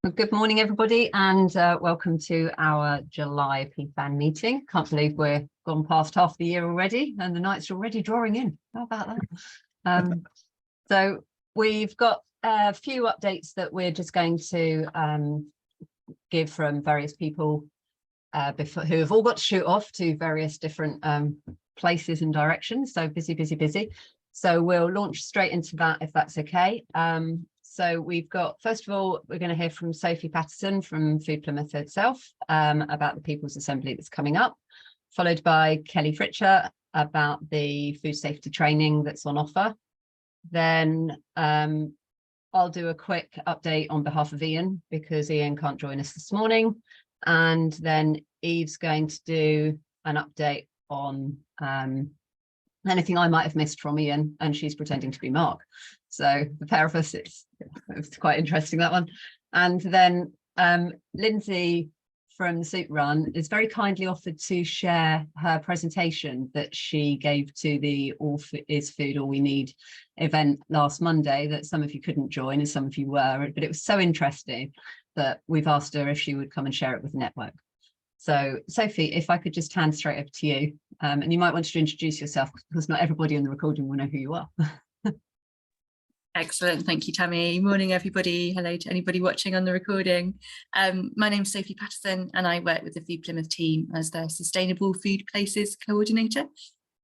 Well, good morning, everybody, and welcome to our July PFAN meeting. Can't believe we're gone past half the year already, and the nights are already drawing in. How about that? So we've got a few updates that we're just going to give from various people who have all got to shoot off to various different places and directions. So busy. So we'll launch straight into that if that's okay. So we've got, first of all, we're going to hear from Sophie Patterson from Food Plymouth itself about the People's Assembly that's coming up, followed by Kelly Fritcher about the food safety training that's on offer. Then I'll do a quick update on behalf of Ian because Ian can't join us this morning. And then Eve's going to do an update on anything I might have missed from Ian, and she's pretending to be Mark. So the pair of us, it's quite interesting, that one. And then Lyndsey from the Soup Run is very kindly offered to share her presentation that she gave to the All Is Food All We Need event last Monday that some of you couldn't join and some of you were, but it was so interesting that we've asked her if she would come and share it with the network. So Sophie, if I could just hand straight over to you, and you might want to introduce yourself because not everybody on the recording will know who you are. Excellent, thank you, Tammy. Morning, everybody. Hello to anybody watching on the recording. My name's Sophie Patterson, and I work with the Food Plymouth team as their Sustainable Food Places Coordinator.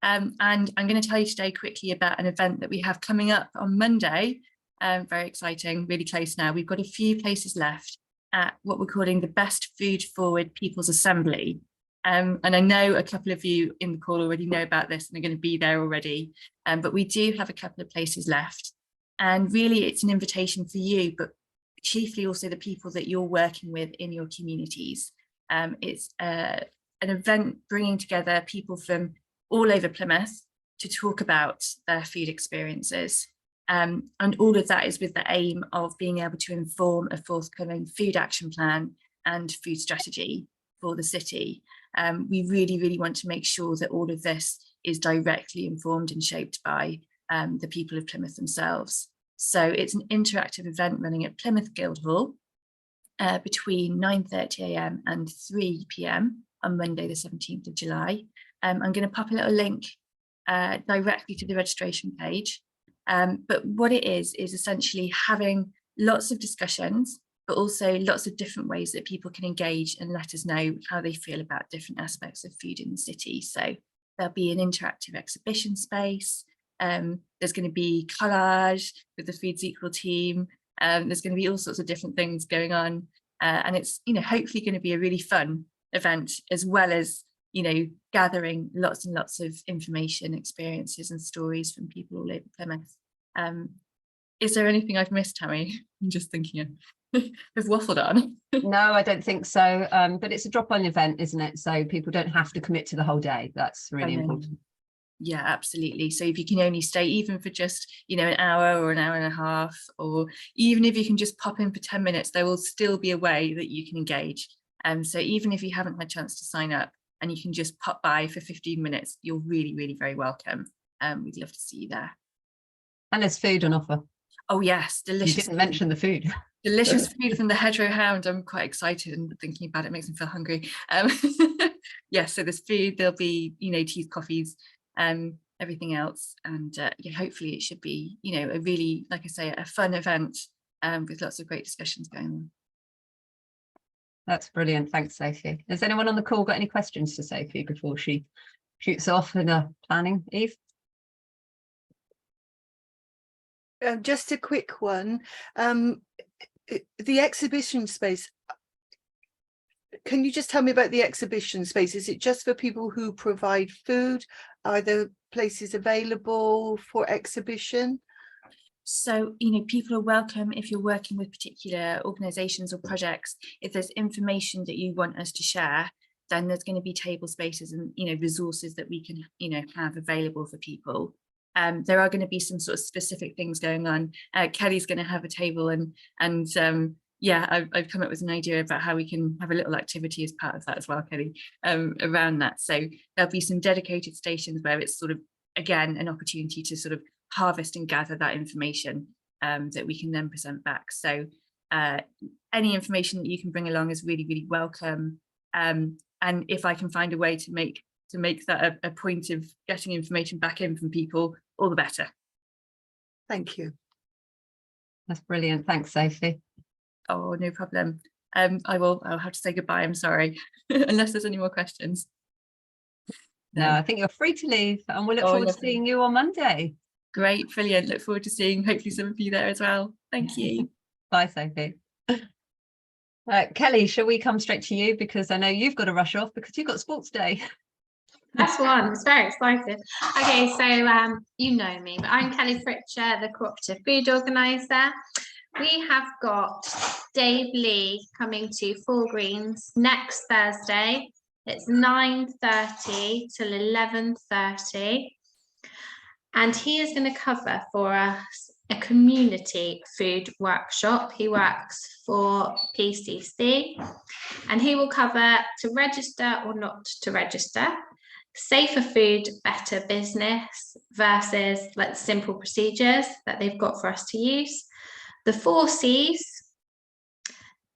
And I'm going to tell you today quickly about an event that we have coming up on Monday. Very exciting, really close now. We've got a few places left at what we're calling the Best Food Forward People's Assembly. And I know a couple of you in the call already know about this and are going to be there already, but we do have a couple of places left. And really it's an invitation for you, but chiefly also the people that you're working with in your communities. It's an event bringing together people from all over Plymouth to talk about their food experiences. And all of that is with the aim of being able to inform a forthcoming food action plan and food strategy for the city. We really want to make sure that all of this is directly informed and shaped by the people of Plymouth themselves. So it's an interactive event running at Plymouth Guildhall between 9:30 a.m. and 3 p.m. on Monday the 17th of July. I'm going to pop a little link directly to the registration page. But what it is essentially having lots of discussions, but also lots of different ways that people can engage and let us know how they feel about different aspects of food in the city. So there'll be an interactive exhibition space. There's going to be collage with the Food's Equal team. There's going to be all sorts of different things going on. And it's, hopefully going to be a really fun event, as well as, gathering lots and lots of information, experiences and stories from people all over Plymouth. Is there anything I've missed, Tammy? I'm just thinking I've waffled on. No, I don't think so. But it's a drop-on event, isn't it? So people don't have to commit to the whole day. That's really important. Yeah, absolutely. So if you can only stay even for just, an hour or an hour and a half, or even if you can just pop in for 10 minutes, there will still be a way that you can engage. So even if you haven't had a chance to sign up and you can just pop by for 15 minutes, you're really very welcome. We'd love to see you there. And there's food on offer. Oh yes, delicious. You didn't mention the food. Delicious food from the Hedgerow Hound. I'm quite excited, and thinking about it makes me feel hungry. Yes, so there's food, there'll be, teas, coffees, everything else. And yeah, hopefully it should be, a really, like I say, a fun event with lots of great discussions going on. That's brilliant. Thanks, Sophie. Has anyone on the call got any questions to Sophie before she shoots off in the planning? Eve? Just a quick one. The exhibition space, can you just tell me about the exhibition space? Is it just for people who provide food? Are there places available for exhibition? So, people are welcome if you're working with particular organisations or projects. If there's information that you want us to share, then there's going to be table spaces and, resources that we can, have available for people. There are going to be some sort of specific things going on. Kelly's going to have a table and yeah, I've come up with an idea about how we can have a little activity as part of that as well, Kelly, around that. So there'll be some dedicated stations where it's sort of, again, an opportunity to sort of harvest and gather that information that we can then present back. So any information that you can bring along is really, really welcome. And if I can find a way to make that a point of getting information back in from people, all the better. Thank you. That's brilliant. Thanks, Sophie. Oh, no problem. I'll have to say goodbye, I'm sorry, unless there's any more questions. No, I think you're free to leave, and we'll look forward to Lovely. seeing you on Monday. Great, brilliant. Look forward to seeing hopefully some of you there as well. Thank you. Bye, Sophie. Kelly, shall we come straight to you, because I know you've got to rush off because you've got sports day. That's one. It's very excited. Okay, so you know me, but I'm Kelly Fritcher, the cooperative food organiser. We have got Dave Lee coming to Four Greens next Thursday. It's 9:30 till 11:30, and he is going to cover for us a community food workshop. He works for PCC, and he will cover to register or not to register, safer food, better business versus like simple procedures that they've got for us to use, the 4 C's,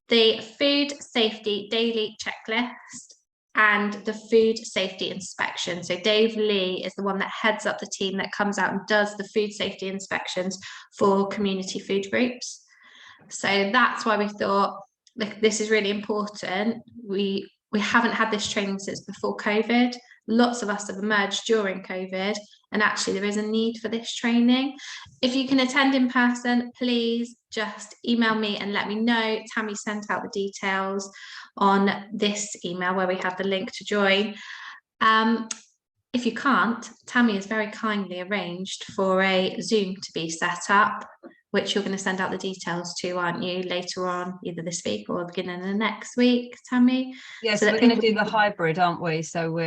the food safety daily checklist, and the food safety inspection. So Dave Lee is the one that heads up the team that comes out and does the food safety inspections for community food groups. So that's why we thought, like, this is really important. We haven't had this training since before COVID. Lots of us have emerged during COVID, and actually there is a need for this training. If you can attend in person, please just email me and let me know. Tammy sent out the details on this email where we have the link to join. If you can't, Tammy has very kindly arranged for a Zoom to be set up, which you're going to send out the details to, aren't you, later on, either this week or the beginning of next week, Tammy? Yes, So we're going to do the hybrid, aren't we? So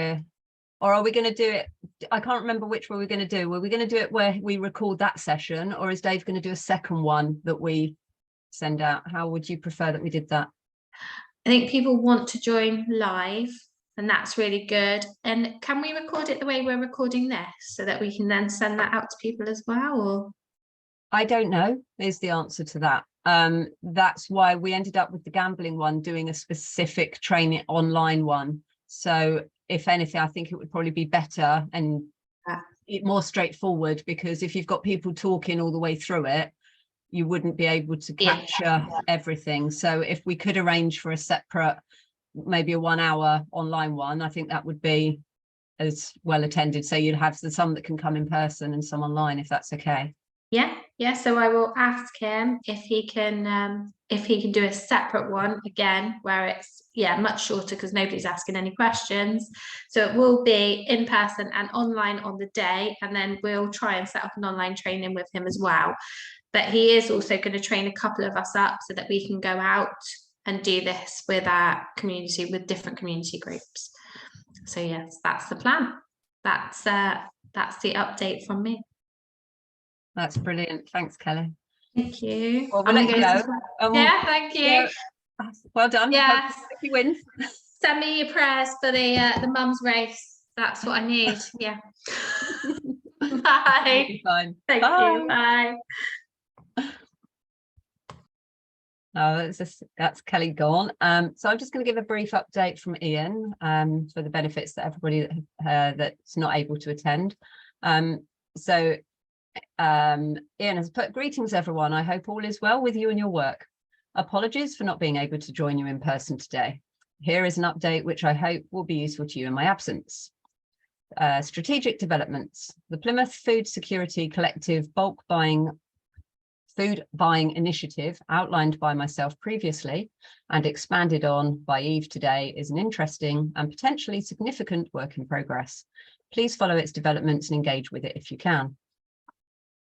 or are we going to do it? I can't remember which one we're going to do. Were we going to do it where we record that session, or is Dave going to do a second one that we send out? How would you prefer that we did that? I think people want to join live, and that's really good. And can we record it the way we're recording this so that we can then send that out to people as well? Or I don't know is the answer to that. That's why we ended up with the gambling one doing a specific training online one. So if anything, I think it would probably be better and more straightforward, because if you've got people talking all the way through it, you wouldn't be able to capture everything. So if we could arrange for a separate, maybe a 1 hour online one, I think that would be as well attended. So you'd have some that can come in person and some online, if that's okay. Yeah, so I will ask him if he can do a separate one again where it's much shorter, because nobody's asking any questions. So it will be in person and online on the day, and then we'll try and set up an online training with him as well. But he is also going to train a couple of us up so that we can go out and do this with our community, with different community groups. So yes, that's the plan. That's the update from me. That's brilliant. Thanks, Kelly. Thank you. Well, we'll let you go. Yeah, thank you. Well done. Yes. Hope you win. Send me your prayers for the mum's race. That's what I need. Yeah. Bye. You'll be fine. Thank you. Bye. Oh, that's Kelly gone. So I'm just going to give a brief update from Ian for the benefits that everybody that's not able to attend. So Ian has put, greetings everyone. I hope all is well with you and your work. Apologies for not being able to join you in person today. Here is an update which I hope will be useful to you in my absence. Strategic developments. The Plymouth Food Security Collective bulk food buying initiative, outlined by myself previously and expanded on by Eve today, is an interesting and potentially significant work in progress. Please follow its developments and engage with it if you can.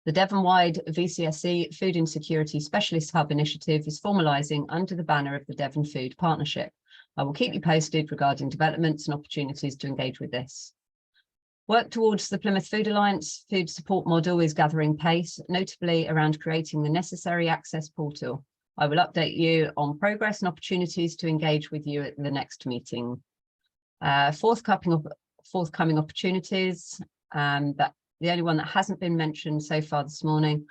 The Devon-wide VCSE Food Insecurity Specialist Hub initiative is formalising under the banner of the Devon Food Partnership. I will keep you posted regarding developments and opportunities to engage with this. Work towards the Plymouth Food Alliance food support model is gathering pace, notably around creating the necessary access portal. I will update you on progress and opportunities to engage with you at the next meeting. Forthcoming opportunities, that the only one that hasn't been mentioned so far this morning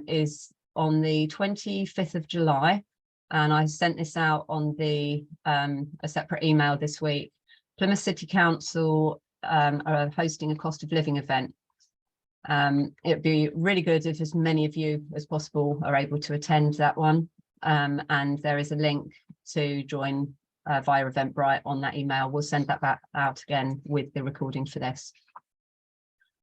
is on the 25th of July, and I sent this out on the a separate email this week. Plymouth City Council are hosting a cost of living event. It'd be really good if as many of you as possible are able to attend that one. And there is a link to join via Eventbrite on that email. We'll send that back out again with the recording for this.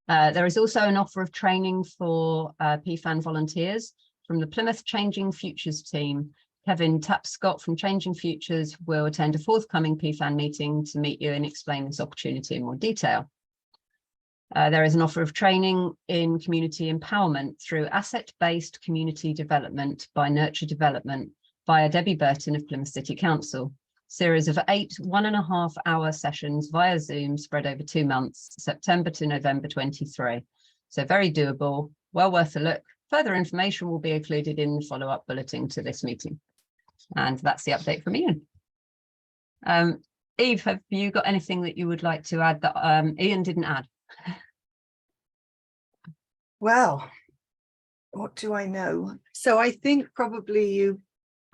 There is also an offer of training for PFAN volunteers from the Plymouth Changing Futures team. Kevin Tapscott from Changing Futures will attend a forthcoming PFAN meeting to meet you and explain this opportunity in more detail. There is an offer of training in community empowerment through asset-based community development by Nurture Development via Debbie Burton of Plymouth City Council. Series of 8 1.5-hour sessions via Zoom spread over 2 months, September to November 23. So very doable, well worth a look. Further information will be included in the follow-up bulletin to this meeting. And that's the update from Ian. Eve, have you got anything that you would like to add that Ian didn't add? Well, what do I know? So I think probably you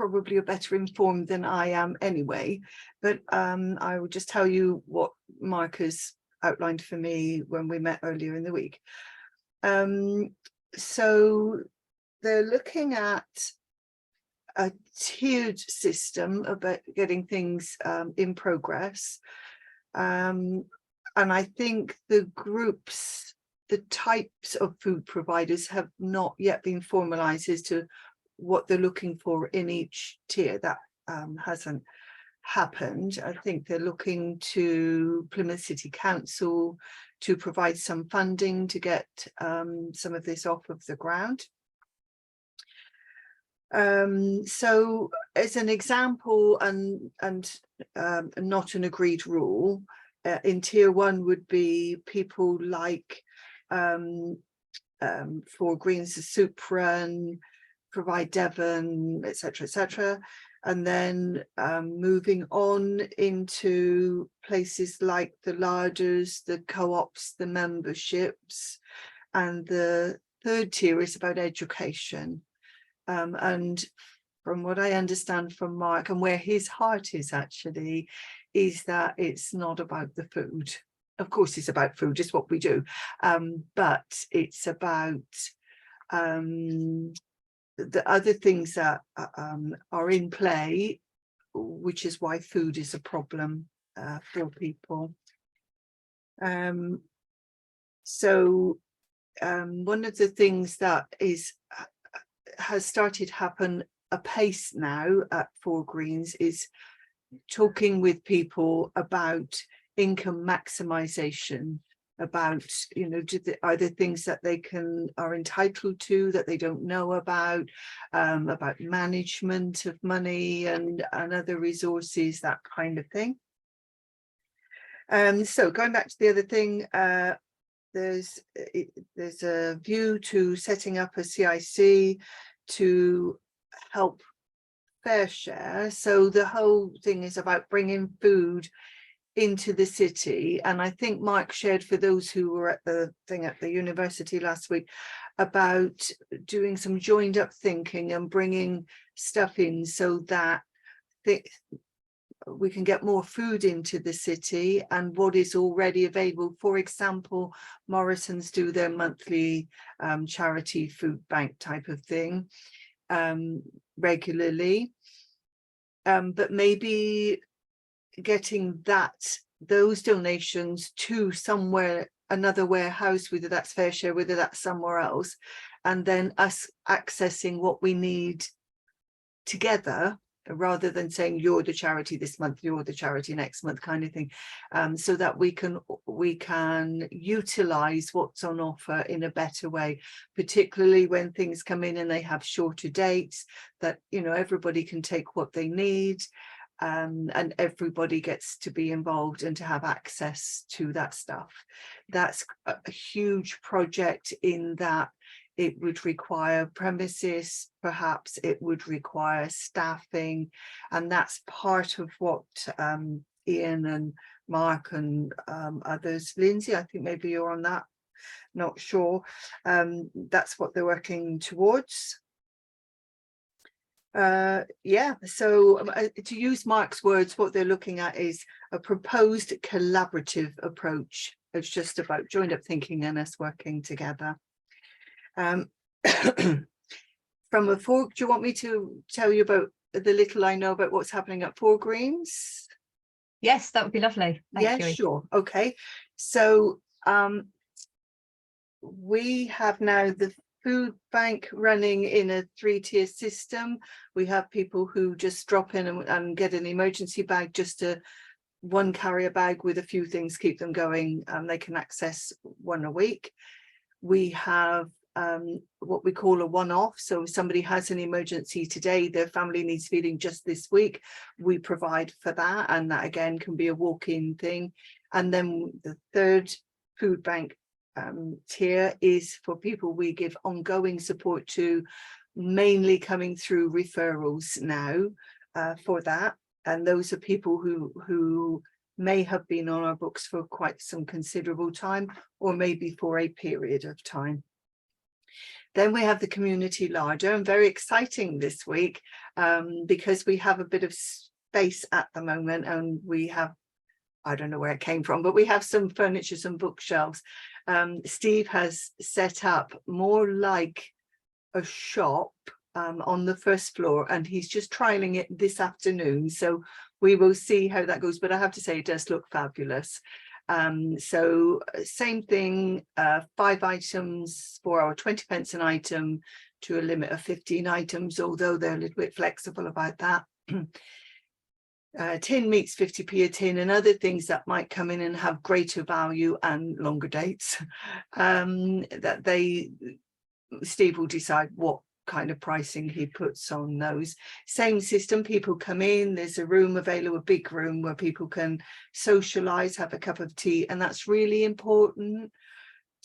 are better informed than I am anyway, but I will just tell you what Mark has outlined for me when we met earlier in the week. So they're looking at a tiered system about getting things in progress. And I think the groups, the types of food providers have not yet been formalized as to what they're looking for in each tier. That hasn't happened. I think they're looking to Plymouth City Council to provide some funding to get some of this off of the ground. So as an example, and not an agreed rule, in tier 1 would be people like For Greens, the Soup Run, Provide Devon, etc., and then moving on into places like the larders, the co-ops, the memberships, and the third tier is about education. And from what I understand from Mark, and where his heart is actually, is that it's not about the food. Of course it's about food, it's what we do, but it's about the other things that are in play, which is why food is a problem for people. So one of the things that has started to happen apace now at Four Greens is talking with people about income maximization, about, you know, are there things that they are entitled to that they don't know about management of money and other resources, that kind of thing. So going back to the other thing, there's a view to setting up a CIC to help fair share. So the whole thing is about bringing food into the city, and I think Mark shared, for those who were at the thing at the university last week, about doing some joined up thinking and bringing stuff in so that we can get more food into the city and what is already available. For example, Morrison's do their monthly charity food bank type of thing regularly, but maybe getting those donations to somewhere, another warehouse, whether that's Fair Share, whether that's somewhere else, and then us accessing what we need together, rather than saying you're the charity this month, you're the charity next month, kind of thing, so that we can utilize what's on offer in a better way, particularly when things come in and they have shorter dates, that, you know, everybody can take what they need. And everybody gets to be involved and to have access to that stuff. That's a huge project in that it would require premises, perhaps it would require staffing, and that's part of what Ian and Mark and others, Lyndsey, I think maybe you're on that, not sure, that's what they're working towards. Yeah, so to use Mark's words, what they're looking at is a proposed collaborative approach. It's just about joined up thinking and us working together. From a do you want me to tell you about the little I know about what's happening at Four Greens? Yes, that would be lovely. Thank Yeah, you. sure. Okay, so we have now the food bank running in a 3-tier system. We have people who just drop in and get an emergency bag, just a one carrier bag with a few things, keep them going, and they can access one a week. We have what we call a one-off. So if somebody has an emergency today, their family needs feeding just this week, we provide for that, and that again can be a walk-in thing. And then the third food bank tier is for people we give ongoing support to, mainly coming through referrals now for that. And those are people who may have been on our books for quite some considerable time, or maybe for a period of time. Then we have the community larder, and very exciting this week because we have a bit of space at the moment, and we have, I don't know where it came from, but we have some furniture, some bookshelves. Steve has set up more like a shop on the first floor, and he's just trialing it this afternoon. So we will see how that goes. But I have to say, it does look fabulous. So same thing, 5 items for our 20 pence an item to a limit of 15 items, although they're a little bit flexible about that. Tin meats 50p a tin, and other things that might come in and have greater value and longer dates, that Steve will decide what kind of pricing he puts on those. Same system, people come in, there's a room available, a big room where people can socialize, have a cup of tea, and that's really important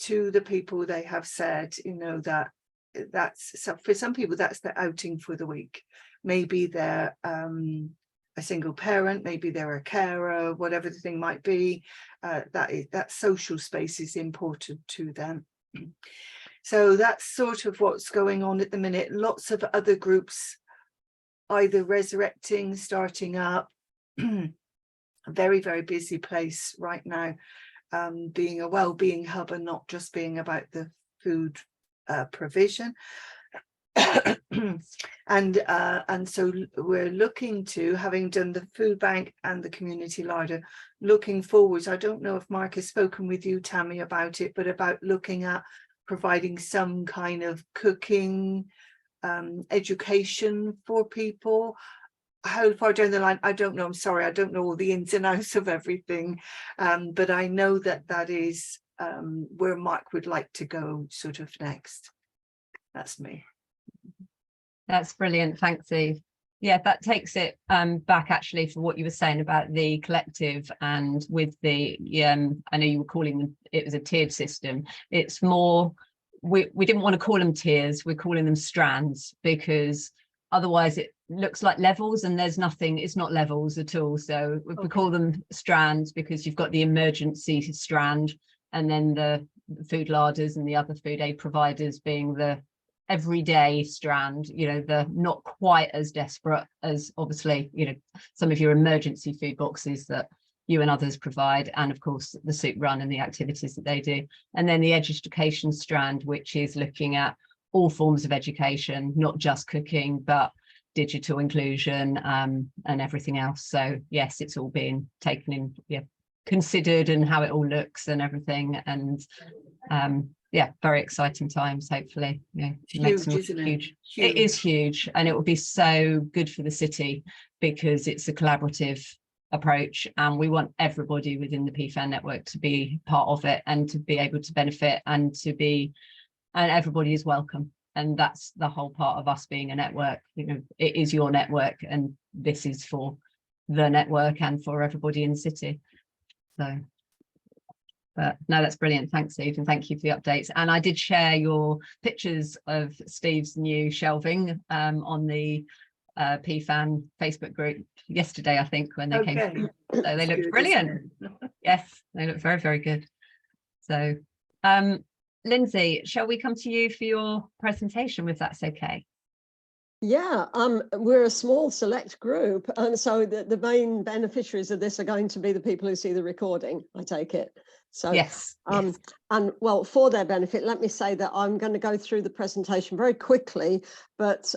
to the people. They have said, you know, that's so for some people that's their outing for the week. Maybe they're a single parent, maybe they're a carer, whatever the thing might be. That social space is important to them. So that's sort of what's going on at the minute. Lots of other groups either resurrecting, starting up. A very, very busy place right now, being a well-being hub and not just being about the food provision. And so we're looking to, having done the food bank and the community larder, looking forwards. I don't know if Mark has spoken with you, Tammy, about it, but about looking at providing some kind of cooking education for people. How far down the line, I don't know. I'm sorry, I don't know all the ins and outs of everything, but I know that is where Mark would like to go sort of next. That's me. That's brilliant. Thanks, Eve. Yeah, that takes it back actually for what you were saying about the collective, and with the I know you were calling it was a tiered system. It's more, we didn't want to call them tiers, we're calling them strands, because otherwise it looks like levels, and there's nothing, it's not levels at all. So we call them strands because you've got the emergency strand, and then the food larders and the other food aid providers being the everyday strand, you know, the not quite as desperate as obviously, you know, some of your emergency food boxes that you and others provide, and of course the soup run and the activities that they do. And then the education strand, which is looking at all forms of education, not just cooking, but digital inclusion and everything else. So yes, it's all being taken in, yeah, considered, and how it all looks and everything. And yeah, very exciting times, hopefully. Yeah, Huge, isn't it? Huge. It is huge, and it will be so good for the city because it's a collaborative approach, and we want everybody within the PFAN network to be part of it and to be able to benefit, and everybody is welcome. And that's the whole part of us being a network. You know, it is your network, and this is for the network and for everybody in the city. So, but no, that's brilliant. Thanks, Steve, and thank you for the updates. And I did share your pictures of Steve's new shelving on the PFAN Facebook group yesterday, I think, when they came. So they looked good, brilliant. Yes, they look very, very good. So, Lyndsey, shall we come to you for your presentation, if that's okay? Yeah, we're a small select group, and so the main beneficiaries of this are going to be the people who see the recording, I take it. So Yes. Yes. and well, for their benefit, let me say that I'm going to go through the presentation very quickly, but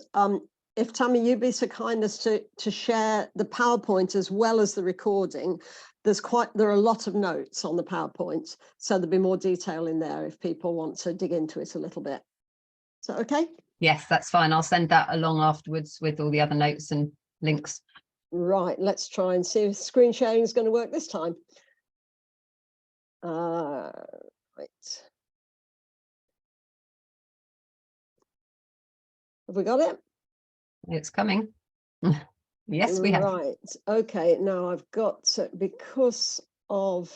if Tammy, you'd be so kind as to share the PowerPoint as well as the recording. There are a lot of notes on the PowerPoint, so there'll be more detail in there if people want to dig into it a little bit. So okay. Yes, that's fine. I'll send that along afterwards with all the other notes and links. Right, let's try and see if screen sharing is going to work this time. Right. Have we got it? It's coming. Yes, we have. Right, okay, now I've got, because of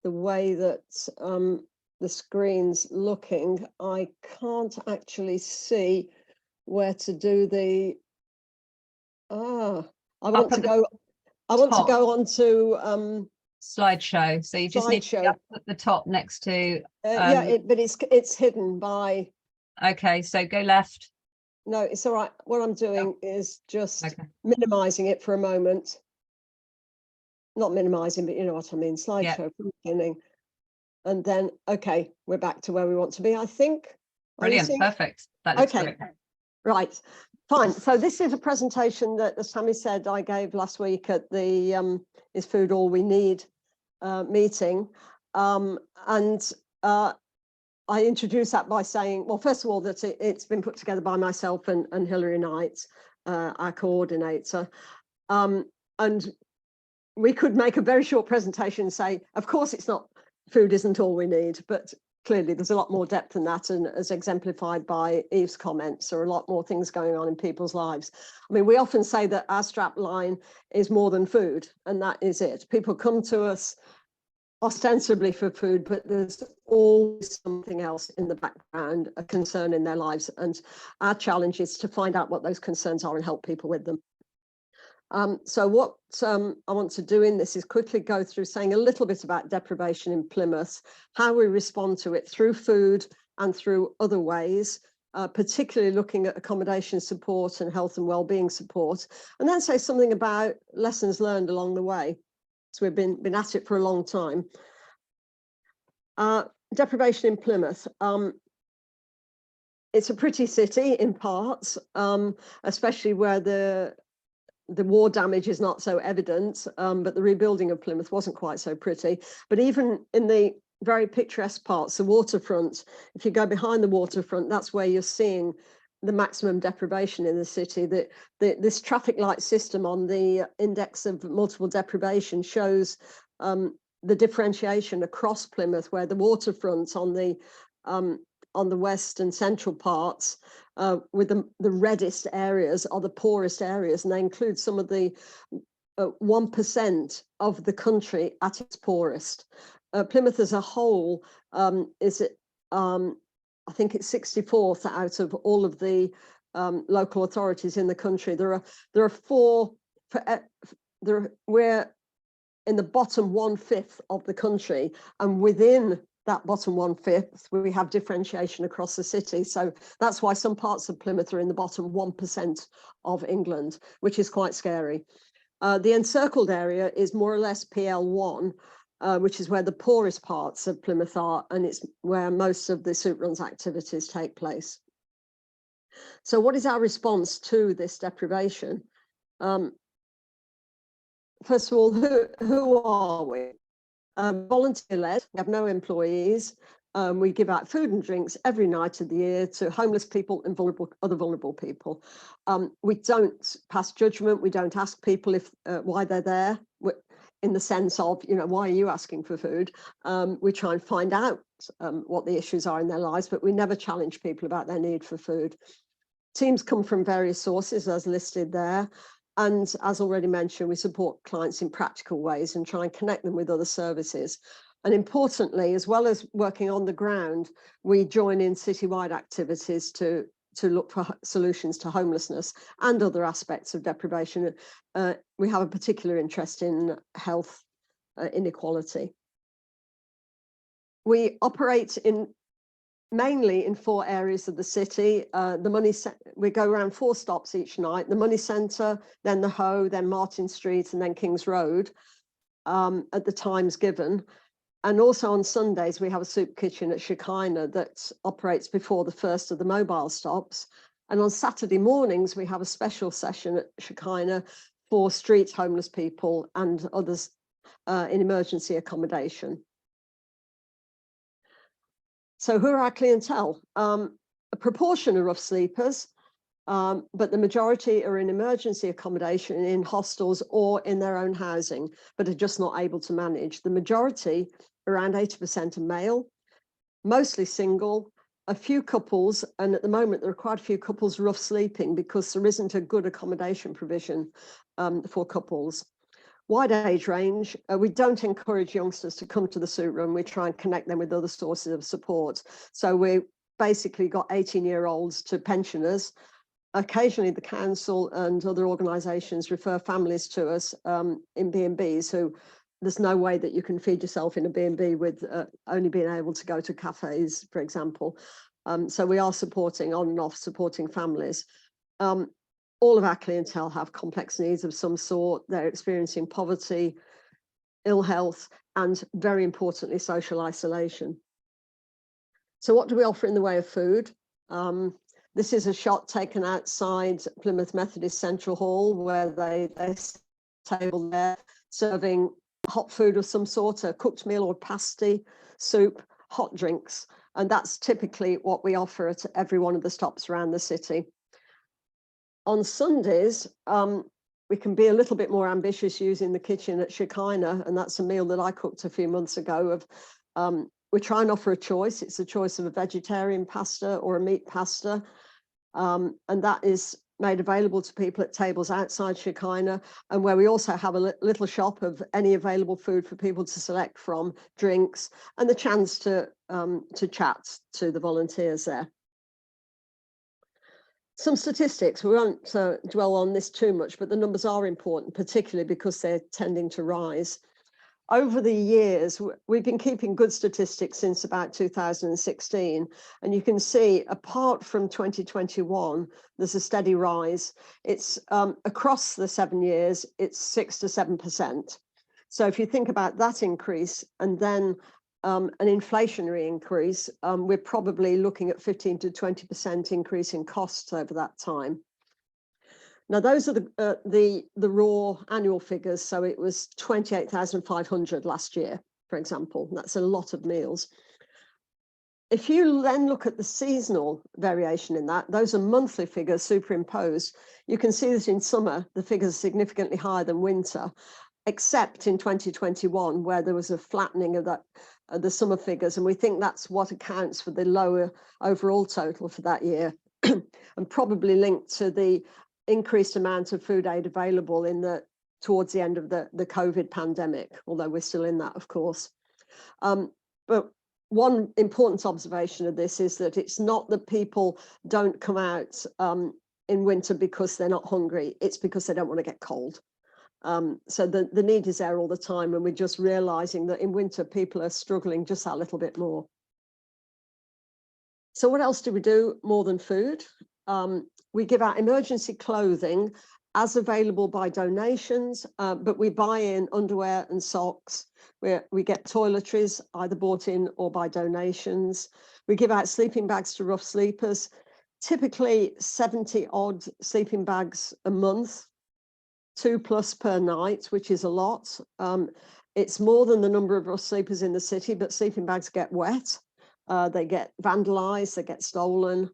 the way that the screen's looking, I can't actually see where to do the, I want to go on to slideshow. So you just need to be up at the top next to yeah, but it's hidden by. Okay, so go left. No, it's all right. What I'm doing is just minimizing it for a moment. Not minimizing, but you know what I mean. Slideshow from the beginning. And then, okay, we're back to where we want to be, I think. Brilliant, perfect. That looks okay, great. Right, fine. So this is a presentation that, as Tammy said, I gave last week at the Is Food All We Need meeting. I introduced that by saying, well, first of all, that it's been put together by myself and Hilary Knight, our coordinator. And we could make a very short presentation and say, of course, food isn't all we need, but clearly there's a lot more depth than that. And as exemplified by Eve's comments, there are a lot more things going on in people's lives. I mean, we often say that our strap line is more than food, and that is it. People come to us ostensibly for food, but there's always something else in the background, a concern in their lives. And our challenge is to find out what those concerns are and help people with them. So what I want to do in this is quickly go through saying a little bit about deprivation in Plymouth, how we respond to it through food and through other ways, particularly looking at accommodation support and health and wellbeing support, and then say something about lessons learned along the way. So we've been at it for a long time. Deprivation in Plymouth. It's a pretty city in parts, especially where the war damage is not so evident, but the rebuilding of Plymouth wasn't quite so pretty. But even in the very picturesque parts, the waterfront, if you go behind the waterfront, that's where you're seeing the maximum deprivation in the city. This traffic light system on the index of multiple deprivation shows the differentiation across Plymouth, where the waterfront on the west and central parts with the reddest areas are the poorest areas, and they include some of the 1% of the country at its poorest. Plymouth as a whole is I think it's 64th out of all of the local authorities in the country. There are four. We're in the bottom 1/5 of the country, and within that bottom 1/5, we have differentiation across the city. So that's why some parts of Plymouth are in the bottom 1% of England, which is quite scary. The encircled area is more or less PL1, which is where the poorest parts of Plymouth are, and it's where most of the soup runs activities take place. So what is our response to this deprivation? First of all, who are we? Volunteer-led, we have no employees. We give out food and drinks every night of the year to homeless people and other vulnerable people. We don't pass judgment. We don't ask people why they're there, in the sense of, why are you asking for food? We try and find out what the issues are in their lives, but we never challenge people about their need for food. Teams come from various sources, as listed there. And as already mentioned, we support clients in practical ways and try and connect them with other services. And importantly, as well as working on the ground, we join in citywide activities to look for solutions to homelessness and other aspects of deprivation. We have a particular interest in health inequality. We operate in mainly in 4 areas of the city. We go around 4 stops each night: the Money Centre, then the Hoe, then Martin Street, and then King's Road, at the times given. And also on Sundays, we have a soup kitchen at Shekinah that operates before the first of the mobile stops. And on Saturday mornings, we have a special session at Shekinah for street homeless people and others in emergency accommodation. So who are our clientele? A proportion are rough sleepers, but the majority are in emergency accommodation in hostels or in their own housing, but are just not able to manage. The majority, around 80%, are male, mostly single, a few couples, and at the moment there are quite a few couples rough sleeping because there isn't a good accommodation provision for couples. Wide age range. We don't encourage youngsters to come to the soup room. We try and connect them with other sources of support. So we basically got 18-year-olds to pensioners. Occasionally the council and other organisations refer families to us in B&Bs who there's no way that you can feed yourself in a B&B with only being able to go to cafes, for example. So we are supporting on and off, supporting families. All of our clientele have complex needs of some sort. They're experiencing poverty, ill health, and very importantly, social isolation. So what do we offer in the way of food? This is a shot taken outside Plymouth Methodist Central Hall, where they table there serving hot food of some sort, a cooked meal or pasty, soup, hot drinks. And that's typically what we offer at every one of the stops around the city. On Sundays, we can be a little bit more ambitious using the kitchen at Shekinah, and that's a meal that I cooked a few months ago. We try and offer a choice. It's a choice of a vegetarian pasta or a meat pasta, and that is made available to people at tables outside Shekinah, and where we also have a little shop of any available food for people to select from, drinks, and the chance to chat to the volunteers there. Some statistics, we won't dwell on this too much, but the numbers are important, particularly because they're tending to rise. Over the years, we've been keeping good statistics since about 2016, and you can see, apart from 2021, there's a steady rise. It's across the 7 years, it's 6 to 7%. So if you think about that increase and then an inflationary increase, we're probably looking at 15 to 20% increase in costs over that time. Now, those are the raw annual figures. So it was 28,500 last year, for example. That's a lot of meals. If you then look at the seasonal variation in that, those are monthly figures superimposed. You can see that in summer, the figures are significantly higher than winter, except in 2021, where there was a flattening of that, the summer figures. And we think that's what accounts for the lower overall total for that year, and probably linked to the increased amount of food aid available towards the end of the COVID pandemic, although we're still in that, of course. But one important observation of this is that it's not that people don't come out in winter because they're not hungry, it's because they don't want to get cold. So the need is there all the time, and we're just realizing that in winter people are struggling just that little bit more. So what else do we do more than food? We give out emergency clothing as available by donations, but we buy in underwear and socks. We get toiletries either bought in or by donations. We give out sleeping bags to rough sleepers, typically 70 odd sleeping bags a month, 2+ per night, which is a lot. It's more than the number of rough sleepers in the city, but sleeping bags get wet. They get vandalized, they get stolen.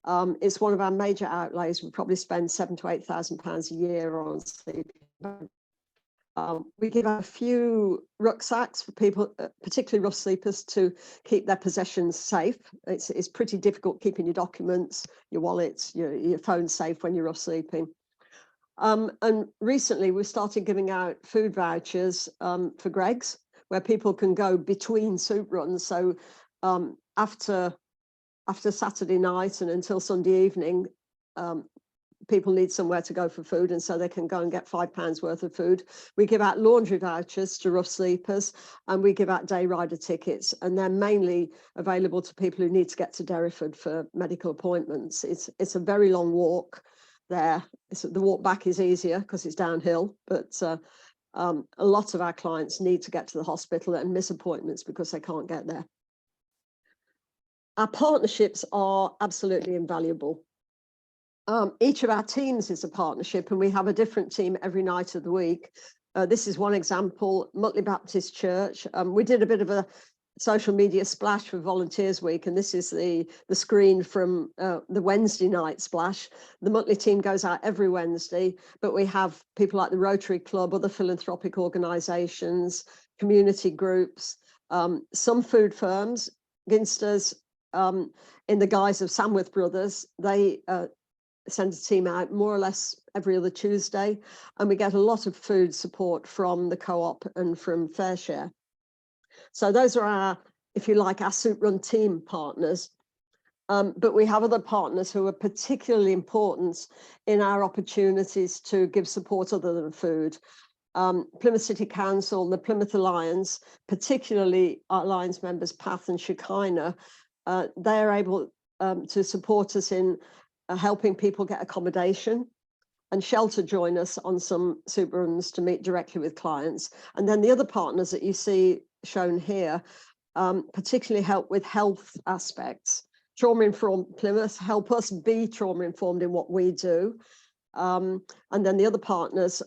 It's one of our major outlays. We probably spend £7,000 to £8,000 a year on sleeping bags. We give out a few rucksacks for people, particularly rough sleepers, to keep their possessions safe. It's pretty difficult keeping your documents, your wallets, your phone safe when you're rough sleeping. And recently we started giving out food vouchers for Greggs, where people can go between soup runs. So after Saturday night and until Sunday evening, people need somewhere to go for food, and so they can go and get £5 worth of food. We give out laundry vouchers to rough sleepers, and we give out day rider tickets, and they're mainly available to people who need to get to Derriford for medical appointments. It's a very long walk there. The walk back is easier because it's downhill, but a lot of our clients need to get to the hospital and miss appointments because they can't get there. Our partnerships are absolutely invaluable. Each of our teams is a partnership, and we have a different team every night of the week. This is one example, Mutley Baptist Church. We did a bit of a social media splash for Volunteers Week, and this is the screen from the Wednesday night splash. The Mutley team goes out every Wednesday, but we have people like the Rotary Club, other philanthropic organisations, community groups, some food firms, Ginsters, in the guise of Samworth Brothers. They send a team out more or less every other Tuesday, and we get a lot of food support from the Co-op and from FareShare. So those are our, if you like, our soup run team partners. But we have other partners who are particularly important in our opportunities to give support other than food. Plymouth City Council, the Plymouth Alliance, particularly our Alliance members PATH and Shekinah, they're able to support us in helping people get accommodation, and Shelter join us on some soup runs to meet directly with clients. And then the other partners that you see shown here particularly help with health aspects. Trauma Informed Plymouth help us be trauma informed in what we do. And then the other partners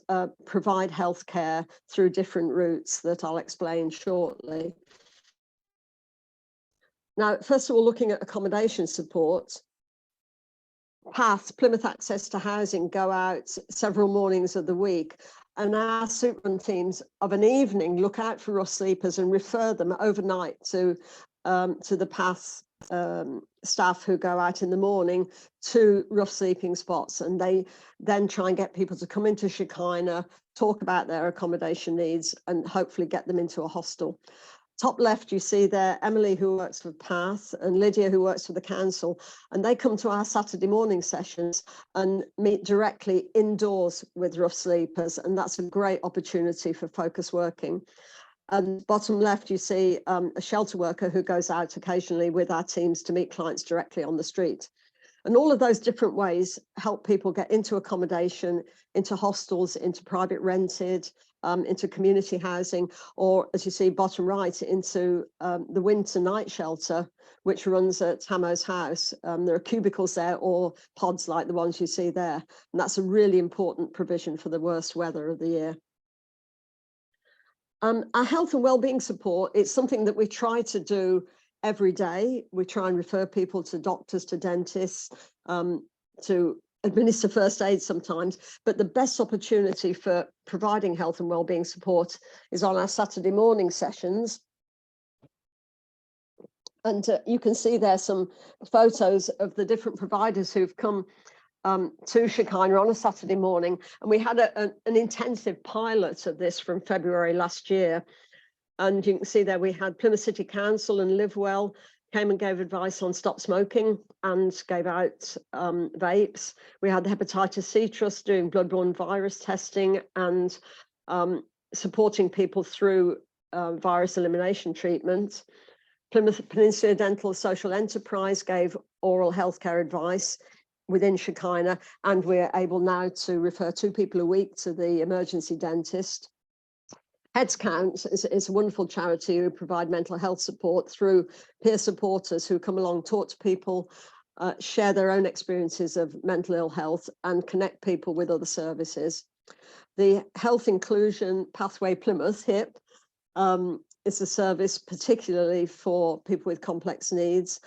provide healthcare through different routes that I'll explain shortly. Now, first of all, looking at accommodation support, PATH, Plymouth Access to Housing, go out several mornings of the week, and our soup run teams of an evening look out for rough sleepers and refer them overnight to the PATH staff who go out in the morning to rough sleeping spots, and they then try and get people to come into Shekinah, talk about their accommodation needs, and hopefully get them into a hostel. Top left, you see there Emily, who works for PATH, and Lydia, who works for the council, and they come to our Saturday morning sessions and meet directly indoors with rough sleepers, and that's a great opportunity for focus working. And bottom left, you see a shelter worker who goes out occasionally with our teams to meet clients directly on the street. And all of those different ways help people get into accommodation, into hostels, into private rented, into community housing, or as you see bottom right, into the winter night shelter, which runs at Hamo's house. There are cubicles there or pods like the ones you see there. And that's a really important provision for the worst weather of the year. Our health and wellbeing support, it's something that we try to do every day. We try and refer people to doctors, to dentists, to administer first aid sometimes, but the best opportunity for providing health and wellbeing support is on our Saturday morning sessions. And you can see there some photos of the different providers who've come to Shekinah on a Saturday morning, and we had an intensive pilot of this from February last year. And you can see there we had Plymouth City Council and Live Well came and gave advice on stop smoking and gave out vapes. We had the Hepatitis C Trust doing bloodborne virus testing and supporting people through virus elimination treatment. Plymouth Peninsula Dental Social Enterprise gave oral healthcare advice within Shekinah, and we're able now to refer 2 people a week to the emergency dentist. Heads Count is a wonderful charity who provide mental health support through peer supporters who come along, talk to people, share their own experiences of mental ill health, and connect people with other services. The Health Inclusion Pathway Plymouth, HIP, is a service particularly for people with complex needs.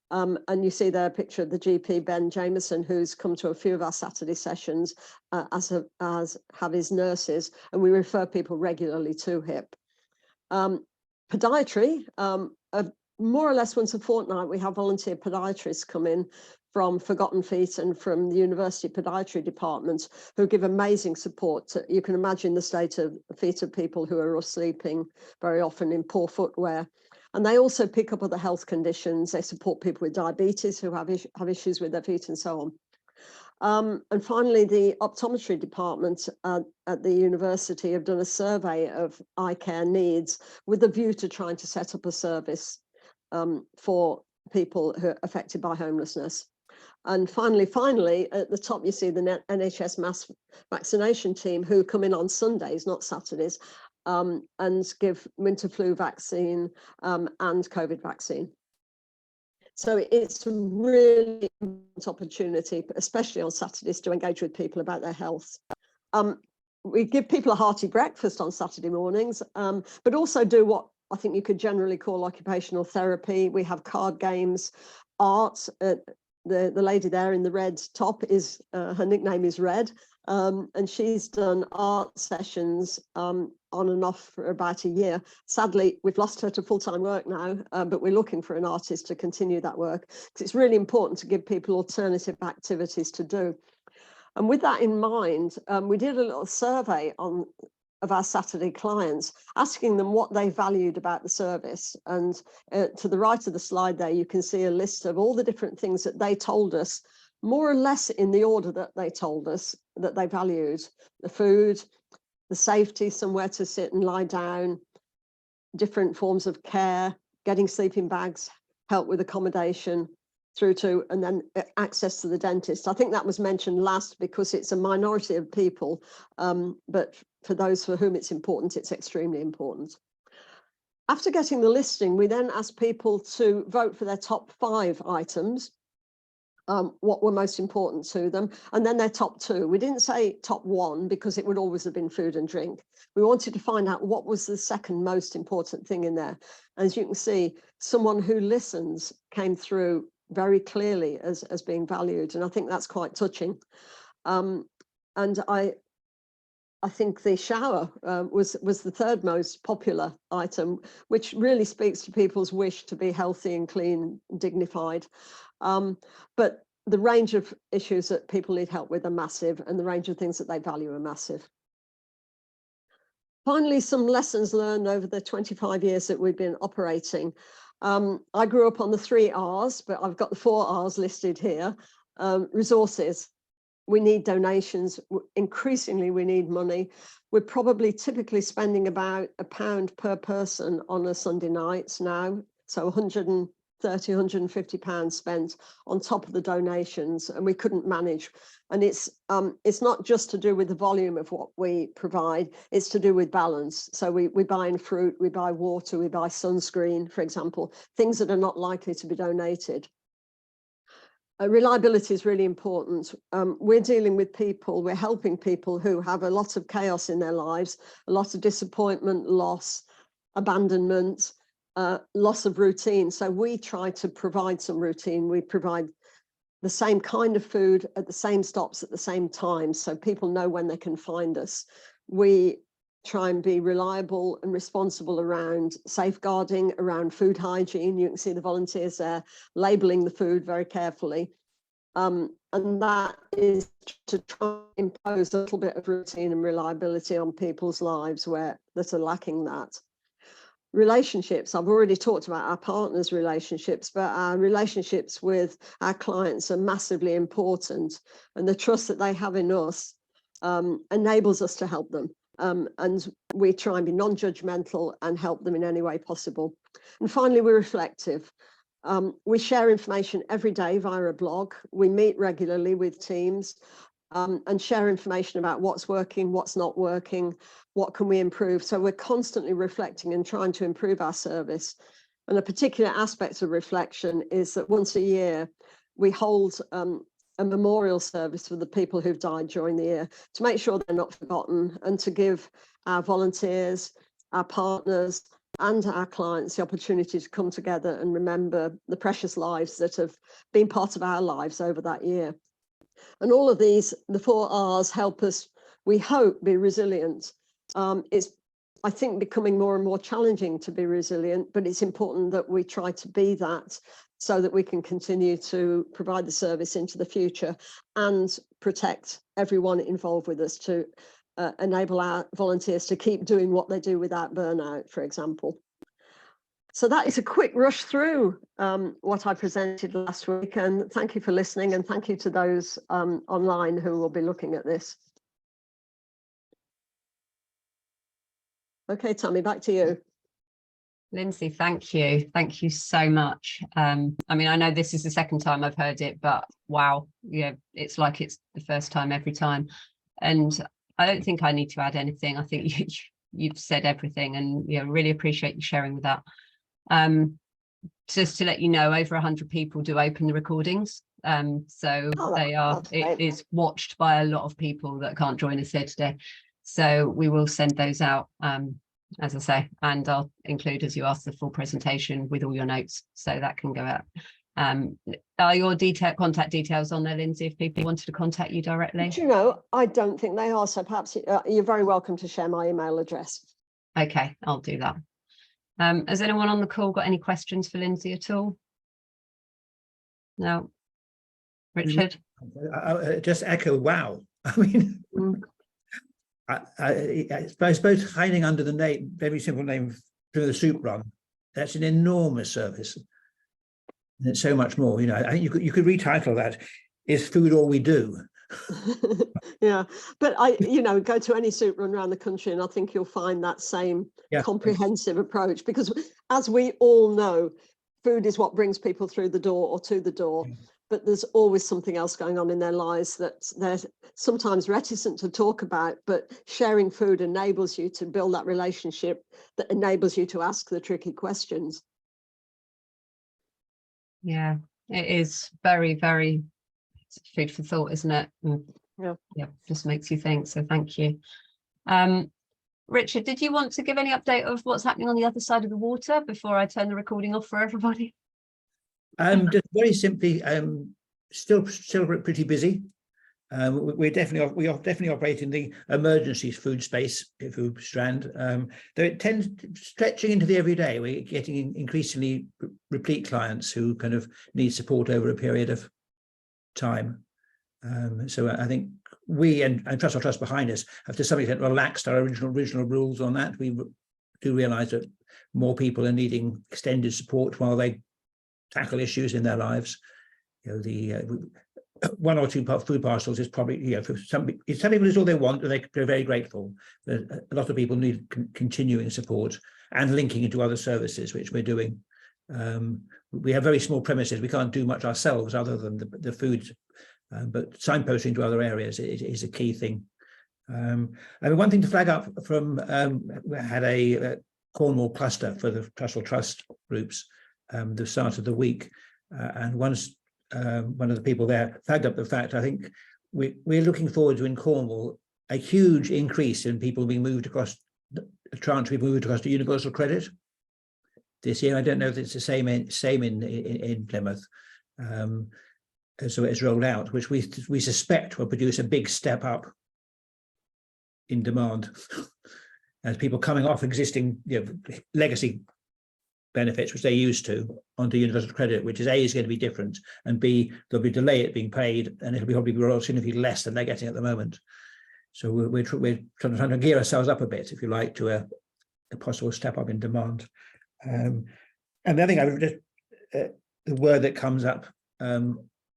And you see there a picture of the GP, Ben Jameson, who's come to a few of our Saturday sessions, as have his nurses, and we refer people regularly to HIP. Podiatry, more or less once a fortnight, we have volunteer podiatrists come in from Forgotten Feet and from the University Podiatry Department who give amazing support. You can imagine the state of feet of people who are sleeping very often in poor footwear. And they also pick up other health conditions. They support people with diabetes who have issues with their feet and so And finally, the optometry department at the university have done a survey of eye care needs with a view to trying to set up a service for people who are affected by homelessness. And finally, at the top, you see the NHS mass vaccination team who come in on Sundays, not Saturdays, and give winter flu vaccine and COVID vaccine. So it's a really important opportunity, especially on Saturdays, to engage with people about their health. We give people a hearty breakfast on Saturday mornings, but also do what I think you could generally call occupational therapy. We have card games, art. The lady there in the red top is, her nickname is Red, and she's done art sessions on and off for about a year. Sadly, we've lost her to full-time work now, but we're looking for an artist to continue that work, because it's really important to give people alternative activities to do. And with that in mind, we did a little survey of our Saturday clients, asking them what they valued about the service. And to the right of the slide there, you can see a list of all the different things that they told us, more or less in the order that they told us that they valued: the food, the safety, somewhere to sit and lie down, different forms of care, getting sleeping bags, help with accommodation, through to, and then access to the dentist. I think that was mentioned last because it's a minority of people, but for those for whom it's important, it's extremely important. After getting the listing, we then asked people to vote for their top 5 items, what were most important to them, and then their top 2. We didn't say top 1 because it would always have been food and drink. We wanted to find out what was the second most important thing in there. As you can see, someone who listens came through very clearly as being valued, and I think that's quite touching. And I think the shower was the third most popular item, which really speaks to people's wish to be healthy and clean, dignified. But the range of issues that people need help with are massive, and the range of things that they value are massive. Finally, some lessons learned over the 25 years that we've been operating. I grew up on the 3 R's, but I've got the 4 R's listed here. Resources. We need donations. Increasingly, we need money. We're probably typically spending about £1 per person on a Sunday night now. So £130, £150 spent on top of the donations, and we couldn't manage. And it's not just to do with the volume of what we provide, it's to do with balance. So we buy in fruit, we buy water, we buy sunscreen, for example, things that are not likely to be donated. Reliability is really important. We're dealing with people, we're helping people who have a lot of chaos in their lives, a lot of disappointment, loss, abandonment, loss of routine. So we try to provide some routine. We provide the same kind of food at the same stops at the same time, so people know when they can find us. We try and be reliable and responsible around safeguarding, around food hygiene. You can see the volunteers there labeling the food very carefully. And that is to try and impose a little bit of routine and reliability on people's lives that are lacking that. Relationships, I've already talked about our partners' relationships, but our relationships with our clients are massively important, and the trust that they have in us enables us to help them. And we try and be non-judgmental and help them in any way possible. And finally, we're reflective. We share information every day via a blog. We meet regularly with teams and share information about what's working, what's not working, what can we improve. So we're constantly reflecting and trying to improve our service. And a particular aspect of reflection is that once a year, we hold a memorial service for the people who've died during the year to make sure they're not forgotten, and to give our volunteers, our partners, and our clients the opportunity to come together and remember the precious lives that have been part of our lives over that year. And all of these, the 4 R's, help us, we hope, be resilient. It's, I think, becoming more and more challenging to be resilient, but it's important that we try to be that so that we can continue to provide the service into the future and protect everyone involved with us, to enable our volunteers to keep doing what they do without burnout, for example. So that is a quick rush through what I presented last week, and thank you for listening, and thank you to those online who will be looking at this. Okay, Tammy, back to you. Lyndsey, thank you. Thank you so much. I mean, I know this is the second time I've heard it, but wow, yeah, it's like it's the first time every time. And I don't think I need to add anything. I think you've said everything, and yeah, really appreciate you sharing with that. Just to let you know, over 100 people do open the recordings. So it is watched by a lot of people that can't join us here today. So we will send those out, as I say, and I'll include, as you asked, the full presentation with all your notes, so that can go out. Are your contact details on there, Lyndsey, if people wanted to contact you directly? Do you know, I don't think they are, so perhaps you're very welcome to share my email address. Okay, I'll do that. Has anyone on the call got any questions for Lyndsey at all? No. Richard? I just echo, wow. I mean, I suppose hiding under the name, very simple name, through the soup run, that's an enormous service. And it's so much more, you know. I think you could retitle that, "Is Food All We Do?" Yeah, but go to any soup run around the country, and I think you'll find that same comprehensive approach, because as we all know, food is what brings people through the door or to the door. But there's always something else going on in their lives that they're sometimes reticent to talk about, but sharing food enables you to build that relationship that enables you to ask the tricky questions. Yeah, it is very, very food for thought, isn't it? Yeah, just makes you think. So thank you. Richard, did you want to give any update of what's happening on the other side of the water before I turn the recording off for everybody? Just very simply, still pretty busy. We are definitely operating the emergency food space, food strand. Though it tends stretching into the everyday. We're getting increasingly repeat clients who kind of need support over a period of time. So I think we and Trust behind us have to some extent relaxed our original rules on that. We do realise that more people are needing extended support while they tackle issues in their lives. You know, the one or two food parcels is probably, you know, for some people is all they want, and they're very grateful. But a lot of people need continuing support and linking into other services, which we're doing. We have very small premises. We can't do much ourselves other than the food, but signposting to other areas is a key thing. I mean, one thing to flag up from, we had a Cornwall cluster for the Trust groups the start of the week, and one of the people there flagged up the fact, I think we're looking forward to, in Cornwall, a huge increase in people being moved across, a tranche being moved across to universal credit this year. I don't know if it's the same in Plymouth. So it's rolled out, which we suspect will produce a big step up in demand as people coming off existing, you know, legacy benefits which they're used to onto universal credit, which is A, is going to be different, and B, there'll be delay it being paid, and it'll be probably significantly less than they're getting at the moment. So we're trying to gear ourselves up a bit, if you like, to a possible step up in demand. And the other thing I would just the word that comes up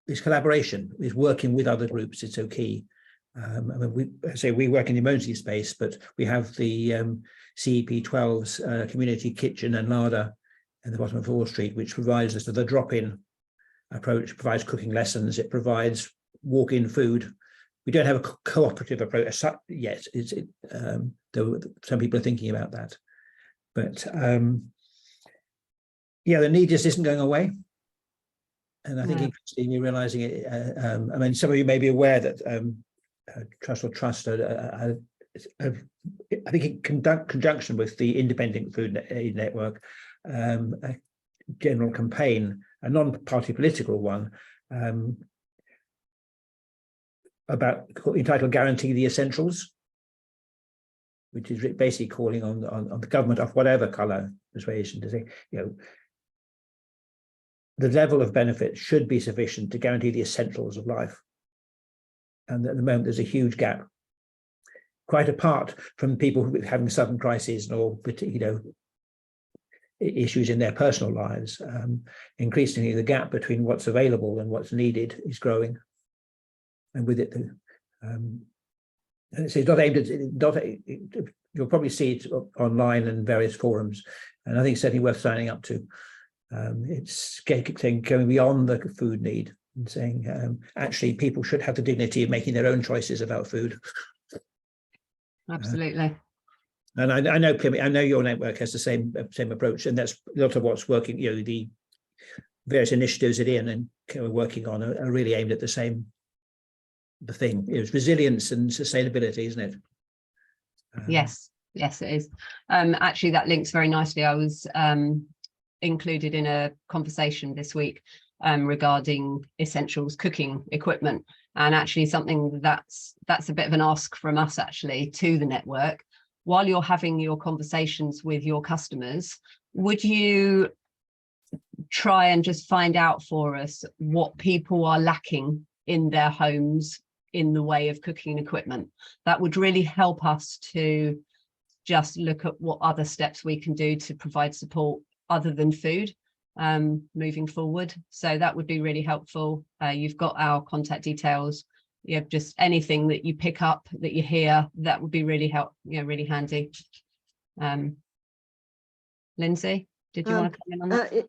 is collaboration, is working with other groups. It's so key. I mean, we work in the emergency space, but we have the CEP12's community kitchen and larder at the bottom of Wall Street, which provides us with a drop-in approach, provides cooking lessons, it provides walk-in food. We don't have a cooperative approach yet. Though some people are thinking about that. But yeah, the need just isn't going away. And I think increasingly you're realising it. I mean, some of you may be aware that Trust, I think in conjunction with the Independent Food Network, a general campaign, a non-party political one, entitled "Guarantee the Essentials," which is basically calling on the government of whatever colour persuasion to say, you know, the level of benefit should be sufficient to guarantee the essentials of life. And at the moment, there's a huge gap, quite apart from people having sudden crises or, you know, issues in their personal lives. Increasingly, the gap between what's available and what's needed is growing, and with it, it's not aimed at. You'll probably see it online and various forums, and I think it's certainly worth signing up to. It's going beyond the food need and saying actually people should have the dignity of making their own choices about food. Absolutely. And I know Plymouth, I know your network has the same approach, and that's a lot of what's working. You know, the various initiatives that Ian and Kim are working on are really aimed at the thing. It's resilience and sustainability, isn't it? Yes, it is. Actually, that links very nicely. I was included in a conversation this week regarding essentials cooking equipment, and actually something that's a bit of an ask from us actually to the network. While you're having your conversations with your customers, would you try and just find out for us what people are lacking in their homes in the way of cooking equipment? That would really help us to just look at what other steps we can do to provide support other than food moving forward. So that would be really helpful. You've got our contact details. You have just anything that you pick up that you hear, that would be really really handy. Lyndsey, did you want to comment on that?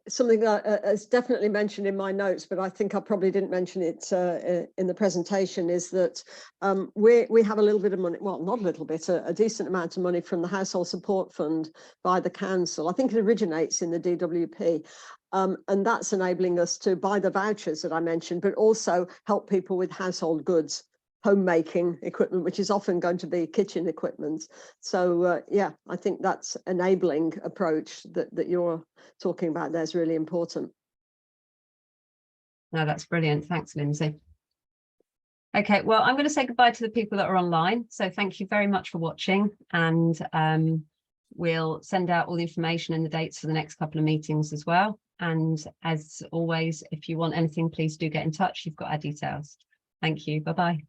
Something that is definitely mentioned in my notes, but I think I probably didn't mention it in the presentation, is that we have a little bit of money, well, not a little bit, a decent amount of money from the Household Support Fund by the council. I think it originates in the DWP. And that's enabling us to buy the vouchers that I mentioned, but also help people with household goods, homemaking equipment, which is often going to be kitchen equipment. So I think that's enabling approach that you're talking about there is really important. No, that's brilliant. Thanks, Lyndsey. Okay, well, I'm going to say goodbye to the people that are online. So thank you very much for watching, and we'll send out all the information and the dates for the next couple of meetings as well. And as always, if you want anything, please do get in touch. You've got our details. Thank you. Bye-bye.